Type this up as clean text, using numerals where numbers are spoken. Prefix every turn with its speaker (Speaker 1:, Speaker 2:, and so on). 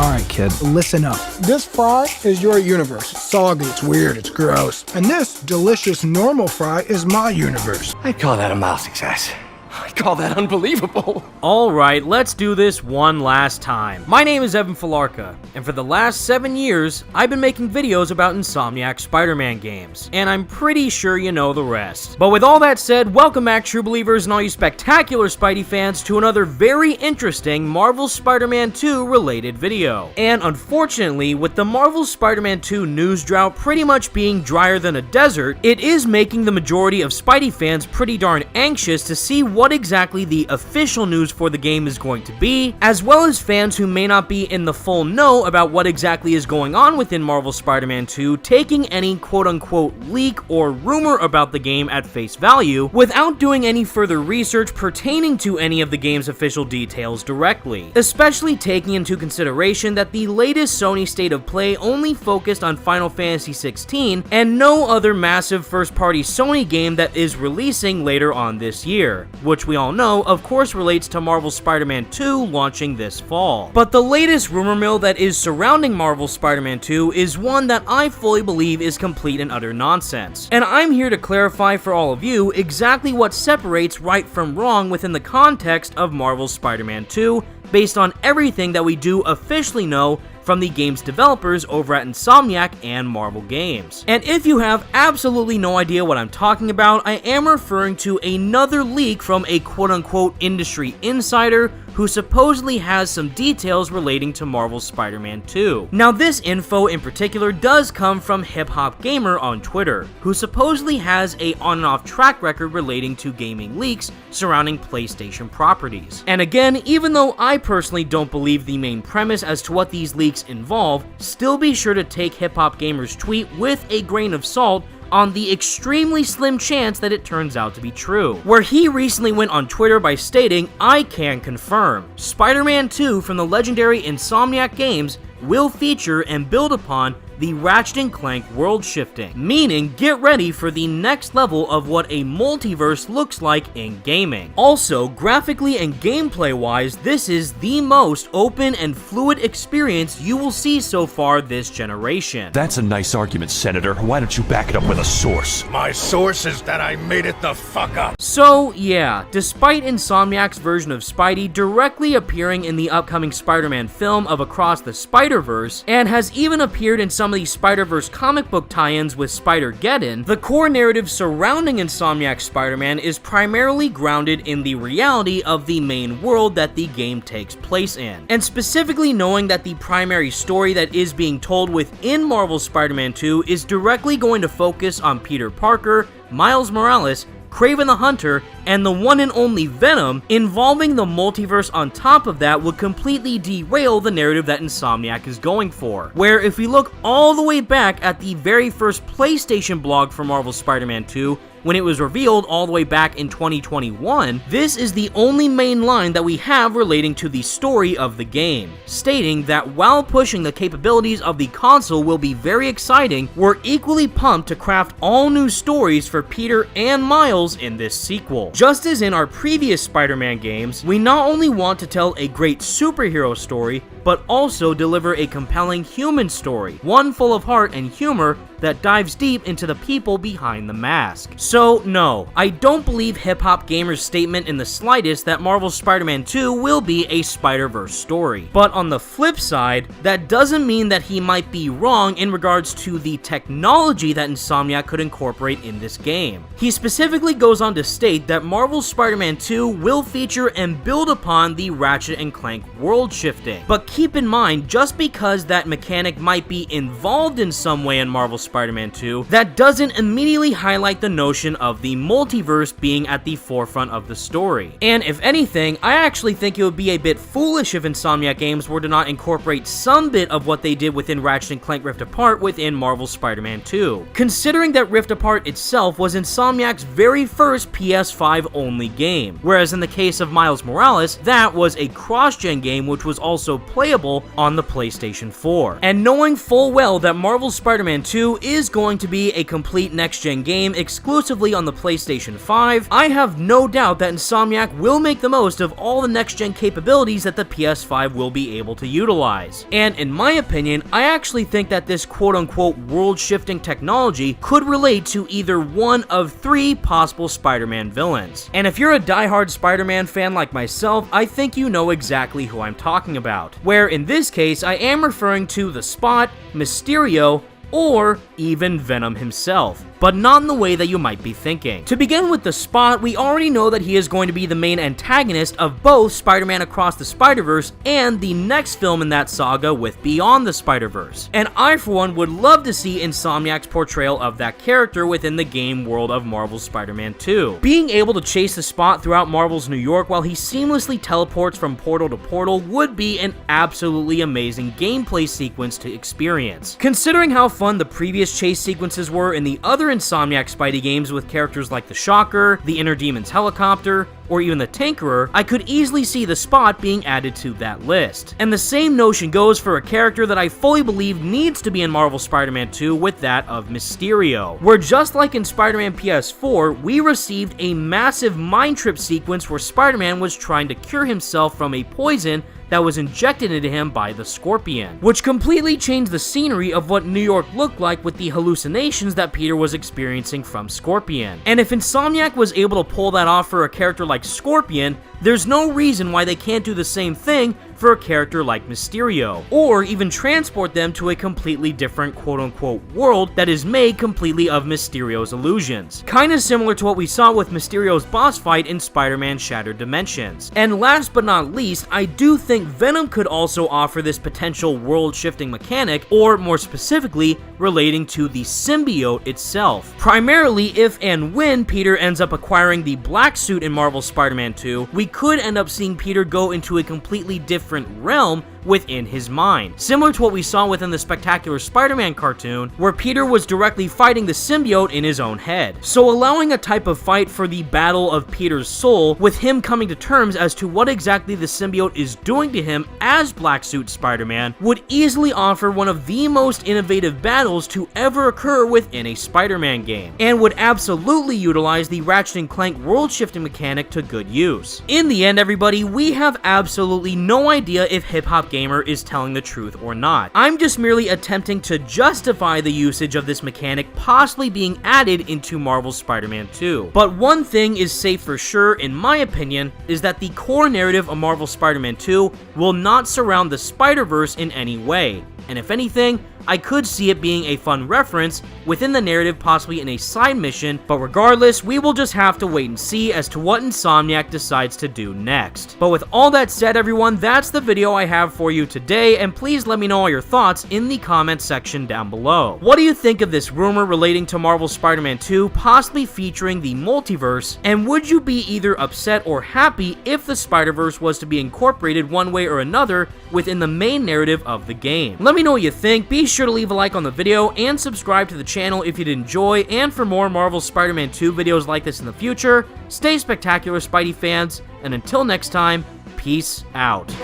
Speaker 1: Alright kid, listen up. This fry is your universe. It's soggy, it's weird, it's gross. And this delicious normal fry is my universe.
Speaker 2: I'd call that a mild success. I call that unbelievable.
Speaker 3: Alright, let's do this one last time. My name is Filarca, and for the last 7 years, I've been making videos about Insomniac Spider-Man games, and I'm pretty sure you know the rest. But with all that said, welcome back true believers and all you spectacular Spidey fans to another very interesting Marvel Spider-Man 2 related video. And unfortunately, with the Marvel Spider-Man 2 news drought pretty much being drier than a desert, it is making the majority of Spidey fans pretty darn anxious to see what exactly the official news for the game is going to be, as well as fans who may not be in the full know about what exactly is going on within Marvel Spider-Man 2 taking any quote-unquote leak or rumor about the game at face value without doing any further research pertaining to any of the game's official details directly, especially taking into consideration that the latest Sony State of Play only focused on Final Fantasy XVI and no other massive first-party Sony game that is releasing later on this year, which we all know, of course, relates to Marvel Spider-Man 2 launching this fall. But the latest rumor mill that is surrounding Marvel Spider-Man 2 is one that I fully believe is complete and utter nonsense. And I'm here to clarify for all of you exactly what separates right from wrong within the context of Marvel Spider-Man 2, based on everything that we do officially know from the game's developers over at Insomniac and Marvel Games. And if you have absolutely no idea what I'm talking about, I am referring to another leak from a quote-unquote industry insider who supposedly has some details relating to Marvel Spider-Man 2. Now this info in particular does come from Hip Hop Gamer on Twitter, who supposedly has a on and off track record relating to gaming leaks surrounding PlayStation properties. And again, even though I personally don't believe the main premise as to what these leaks involve, still be sure to take Hip Hop Gamer's tweet with a grain of salt on the extremely slim chance that it turns out to be true, where he recently went on Twitter by stating, "I can confirm, Spider-Man 2 from the legendary Insomniac games will feature and build upon the Ratchet & Clank world shifting, meaning get ready for the next level of what a multiverse looks like in gaming. Also, graphically and gameplay wise, this is the most open and fluid experience you will see so far this generation."
Speaker 4: That's a nice argument, Senator. Why don't you back it up with a source?
Speaker 5: My source is that I made it the fuck up.
Speaker 3: So yeah, despite Insomniac's version of Spidey directly appearing in the upcoming Spider-Man film of Across the Spider-Verse, and has even appeared in some of the Spider-Verse comic book tie-ins with Spider-Geddon, the core narrative surrounding Insomniac Spider-Man is primarily grounded in the reality of the main world that the game takes place in. And specifically knowing that the primary story that is being told within Marvel Spider-Man 2 is directly going to focus on Peter Parker, Miles Morales, Kraven the Hunter, and the one and only Venom, involving the multiverse on top of that would completely derail the narrative that Insomniac is going for. Where if we look all the way back at the very first PlayStation blog for Marvel Spider-Man 2, when it was revealed all the way back in 2021, this is the only main line that we have relating to the story of the game, stating that while pushing the capabilities of the console will be very exciting, we're equally pumped to craft all new stories for Peter and Miles in this sequel. Just as in our previous Spider-Man games, we not only want to tell a great superhero story, but also deliver a compelling human story, one full of heart and humor that dives deep into the people behind the mask. So no, I don't believe Hip Hop Gamer's statement in the slightest that Marvel's Spider-Man 2 will be a Spider-Verse story. But on the flip side, that doesn't mean that he might be wrong in regards to the technology that Insomniac could incorporate in this game. He specifically goes on to state that Marvel's Spider-Man 2 will feature and build upon the Ratchet & Clank world shifting. But keep in mind, just because that mechanic might be involved in some way in Marvel Spider-Man 2, that doesn't immediately highlight the notion of the multiverse being at the forefront of the story. And if anything, I actually think it would be a bit foolish if Insomniac Games were to not incorporate some bit of what they did within Ratchet & Clank Rift Apart within Marvel Spider-Man 2. Considering that Rift Apart itself was Insomniac's very first PS5 only game, whereas in the case of Miles Morales, that was a cross-gen game which was also playable playable on the PlayStation 4. And knowing full well that Marvel's Spider-Man 2 is going to be a complete next-gen game exclusively on the PlayStation 5, I have no doubt that Insomniac will make the most of all the next-gen capabilities that the PS5 will be able to utilize. And in my opinion, I actually think that this quote-unquote world-shifting technology could relate to either one of 3 possible Spider-Man villains. And if you're a diehard Spider-Man fan like myself, I think you know exactly who I'm talking about. Where in this case, I am referring to the Spot, Mysterio, or even Venom himself, but not in the way that you might be thinking. To begin with the Spot, we already know that he is going to be the main antagonist of both Spider-Man Across the Spider-Verse and the next film in that saga with Beyond the Spider-Verse. And I, for one, would love to see Insomniac's portrayal of that character within the game world of Marvel's Spider-Man 2. Being able to chase the Spot throughout Marvel's New York while he seamlessly teleports from portal to portal would be an absolutely amazing gameplay sequence to experience. Considering how fun the previous chase sequences were in the other Insomniac Spidey games with characters like the Shocker, the Inner Demon's helicopter, or even the Tinkerer, I could easily see the Spot being added to that list. And the same notion goes for a character that I fully believe needs to be in Marvel Spider-Man 2 with that of Mysterio, where just like in Spider-Man PS4, we received a massive mind trip sequence where Spider-Man was trying to cure himself from a poison that was injected into him by the Scorpion, which completely changed the scenery of what New York looked like with the hallucinations that Peter was experiencing from Scorpion. And if Insomniac was able to pull that off for a character like Scorpion, there's no reason why they can't do the same thing for a character like Mysterio, or even transport them to a completely different quote-unquote world that is made completely of Mysterio's illusions. Kinda similar to what we saw with Mysterio's boss fight in Spider-Man Shattered Dimensions. And last but not least, I do think Venom could also offer this potential world-shifting mechanic, or more specifically, relating to the symbiote itself. Primarily if and when Peter ends up acquiring the black suit in Marvel's Spider-Man 2, we could end up seeing Peter go into a completely different realm within his mind. Similar to what we saw within the Spectacular Spider-Man cartoon, where Peter was directly fighting the symbiote in his own head. So allowing a type of fight for the battle of Peter's soul, with him coming to terms as to what exactly the symbiote is doing to him as Black Suit Spider-Man, would easily offer one of the most innovative battles to ever occur within a Spider-Man game, and would absolutely utilize the Ratchet & Clank world-shifting mechanic to good use. In the end, everybody, we have absolutely no idea if Hip Hop Gamer is telling the truth or not. I'm just merely attempting to justify the usage of this mechanic possibly being added into Marvel's Spider-Man 2. But one thing is safe for sure, in my opinion, is that the core narrative of Marvel's Spider-Man 2 will not surround the Spider-Verse in any way. And if anything, I could see it being a fun reference within the narrative, possibly in a side mission, but regardless, we will just have to wait and see as to what Insomniac decides to do next. But with all that said, everyone, that's the video I have for you today, and please let me know all your thoughts in the comments section down below. What do you think of this rumor relating to Marvel's Spider-Man 2 possibly featuring the multiverse, and would you be either upset or happy if the Spider-Verse was to be incorporated one way or another within the main narrative of the game? Let me know what you think. Be sure to leave a like on the video and subscribe to the channel if you'd enjoy, and for more Marvel Spider-Man 2 videos like this in the future, stay spectacular, Spidey fans, and until next time, peace out.